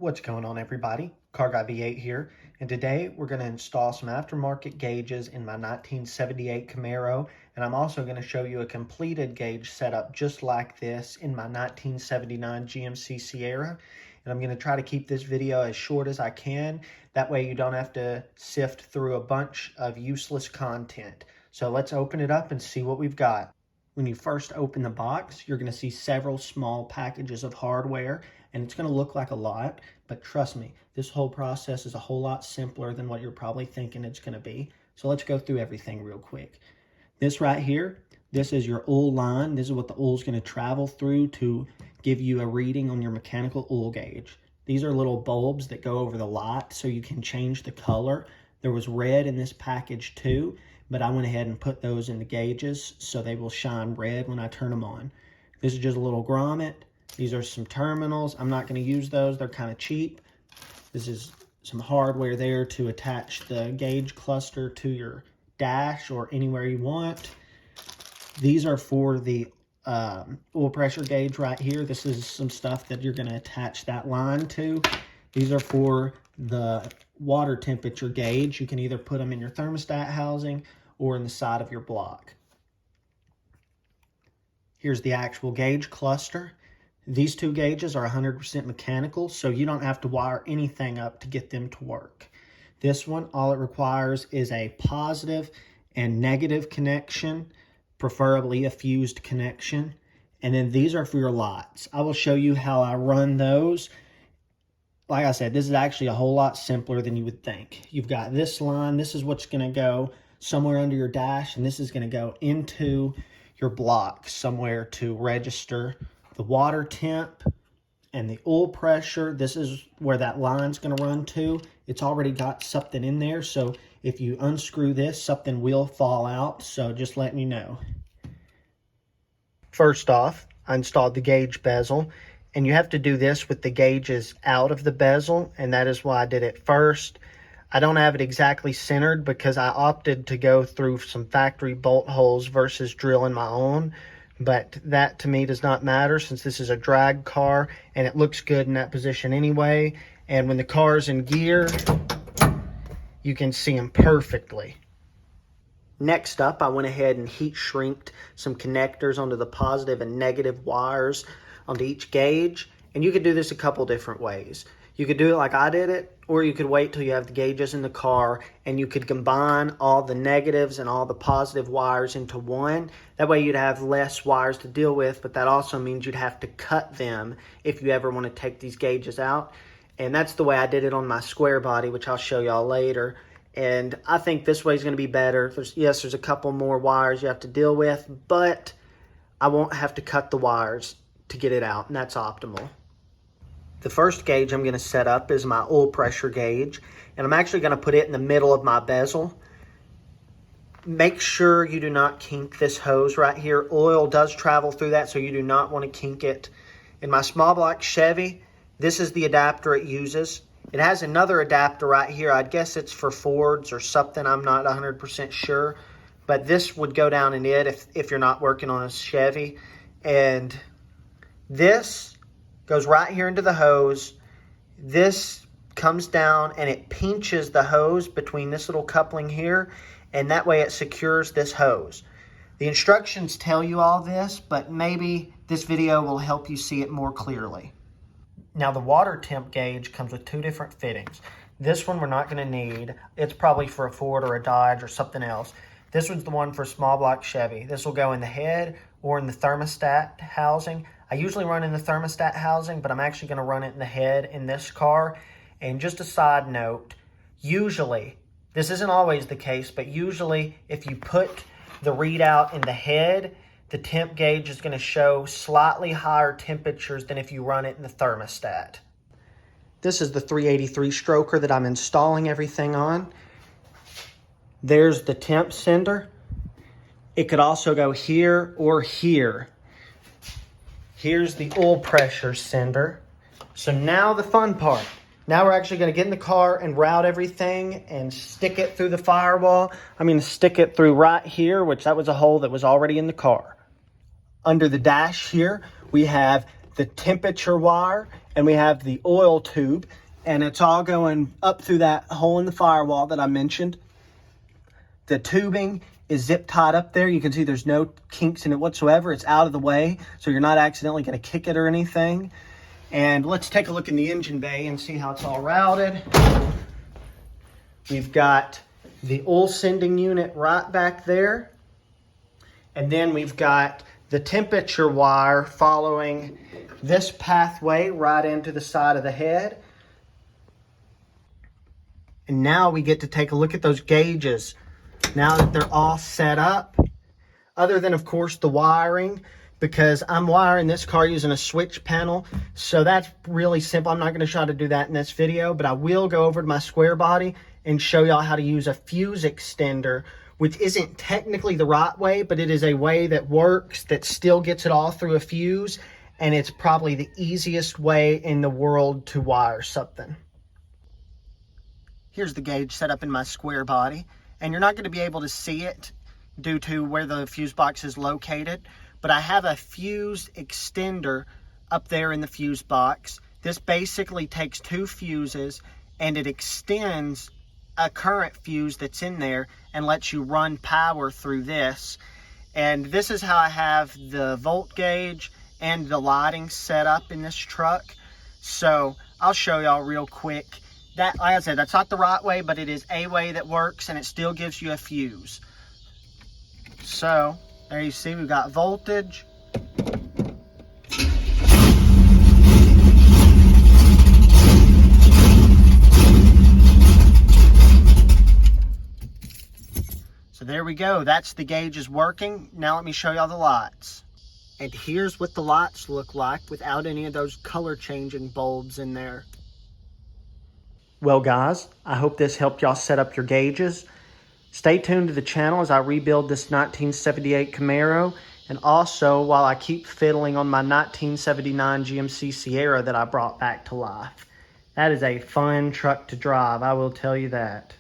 What's going on, everybody? Car Guy V8 here, and today we're going to install some aftermarket gauges in my 1978 Camaro, and I'm also going to show you a completed gauge setup just like this in my 1979 GMC Sierra. And I'm going to try to keep this video as short as I can. That way you don't have to sift through a bunch of useless content. So let's open it up and see what we've got. When you first open the box, you're going to see several small packages of hardware, and it's going to look like a lot, but trust me, this whole process is a whole lot simpler than what you're probably thinking it's going to be. So let's go through everything real quick. This right here, this is your oil line. This is what the oil is going to travel through to give you a reading on your mechanical oil gauge. These are little bulbs that go over the light so you can change the color. There was red in this package too, but I went ahead and put those in the gauges so they will shine red when I turn them on. This is just a little grommet. These are some terminals. I'm not going to use those. They're kind of cheap. This is some hardware there to attach the gauge cluster to your dash or anywhere you want. These are for the oil pressure gauge right here. This is some stuff that you're going to attach that line to. These are for the water temperature gauge. You can either put them in your thermostat housing or in the side of your block. Here's the actual gauge cluster. These two gauges are 100% mechanical, so you don't have to wire anything up to get them to work. This one, all it requires is a positive and negative connection, preferably a fused connection. And then these are for your lights. I will show you how I run those. Like I said, this is actually a whole lot simpler than you would think. You've got this line. This is what's going to go somewhere under your dash, and this is going to go into your block somewhere to register the water temp and the oil pressure. This is where that line's going to run to. It's already got something in there, so if you unscrew this, something will fall out, so just letting you know. First off, I installed the gauge bezel, and you have to do this with the gauges out of the bezel, and that is why I did it first. I don't have it exactly centered because I opted to go through some factory bolt holes versus drilling my own, but that to me does not matter since this is a drag car and it looks good in that position anyway. And when the car's in gear, you can see them perfectly. Next up, I went ahead and heat shrinked some connectors onto the positive and negative wires onto each gauge. And you could do this a couple different ways. You could do it like I did it, or you could wait till you have the gauges in the car and you could combine all the negatives and all the positive wires into one. That way you'd have less wires to deal with, but that also means you'd have to cut them if you ever want to take these gauges out. And that's the way I did it on my Squarebody, which I'll show y'all later. And I think this way is going to be better. There's a couple more wires you have to deal with, but I won't have to cut the wires to get it out, and that's optimal. The first gauge I'm going to set up is my oil pressure gauge, and I'm actually going to put it in the middle of my bezel. Make sure you do not kink this hose right here. Oil does travel through that, so you do not want to kink it. In my small block Chevy, this is the adapter it uses. It has another adapter right here. I'd guess it's for Fords or something. I'm not 100% sure, but this would go down in it if you're not working on a Chevy. And this goes right here into the hose. This comes down and it pinches the hose between this little coupling here, and that way it secures this hose. The instructions tell you all this, but maybe this video will help you see it more clearly. Now the water temp gauge comes with two different fittings. This one we're not going to need. It's probably for a Ford or a Dodge or something else. This one's the one for small block Chevy. This will go in the head or in the thermostat housing. I usually run in the thermostat housing, but I'm actually going to run it in the head in this car. And just a side note, usually, this isn't always the case, but usually if you put the readout in the head, the temp gauge is going to show slightly higher temperatures than if you run it in the thermostat. This is the 383 stroker that I'm installing everything on. There's the temp sender. It could also go here or here. Here's the oil pressure sender. So now the fun part. Now we're actually going to get in the car and route everything and stick it through the firewall. I'm going to stick it through right here, which that was a hole that was already in the car. Under the dash here, we have the temperature wire, and we have the oil tube, and it's all going up through that hole in the firewall that I mentioned. The tubing is zip tied up there. You can see there's no kinks in it whatsoever. It's out of the way, so you're not accidentally going to kick it or anything. And let's take a look in the engine bay and see how it's all routed. We've got the oil sending unit right back there. And then we've got the temperature wire following this pathway right into the side of the head. And now we get to take a look at those gauges. Now that they're all set up, other than of course the wiring, because I'm wiring this car using a switch panel, so that's really simple. I'm not going to try to do that in this video, but I will go over to my Squarebody and show y'all how to use a fuse extender, which isn't technically the right way, but it is a way that works, that still gets it all through a fuse, and it's probably the easiest way in the world to wire something. Here's the gauge set up in my Squarebody, and you're not going to be able to see it due to where the fuse box is located, but I have a fuse extender up there in the fuse box. This basically takes two fuses and it extends a current fuse that's in there and lets you run power through this. And this is how I have the volt gauge and the lighting set up in this truck. So I'll show y'all real quick. That, like I said, that's not the right way, but it is a way that works and it still gives you a fuse. So there you see we've got voltage. So there we go. That's the gauges working. Now let me show y'all the lights. And here's what the lights look like without any of those color changing bulbs in there. Well guys, I hope this helped y'all set up your gauges. Stay tuned to the channel as I rebuild this 1978 Camaro, and also while I keep fiddling on my 1979 GMC Sierra that I brought back to life. That is a fun truck to drive, I will tell you that.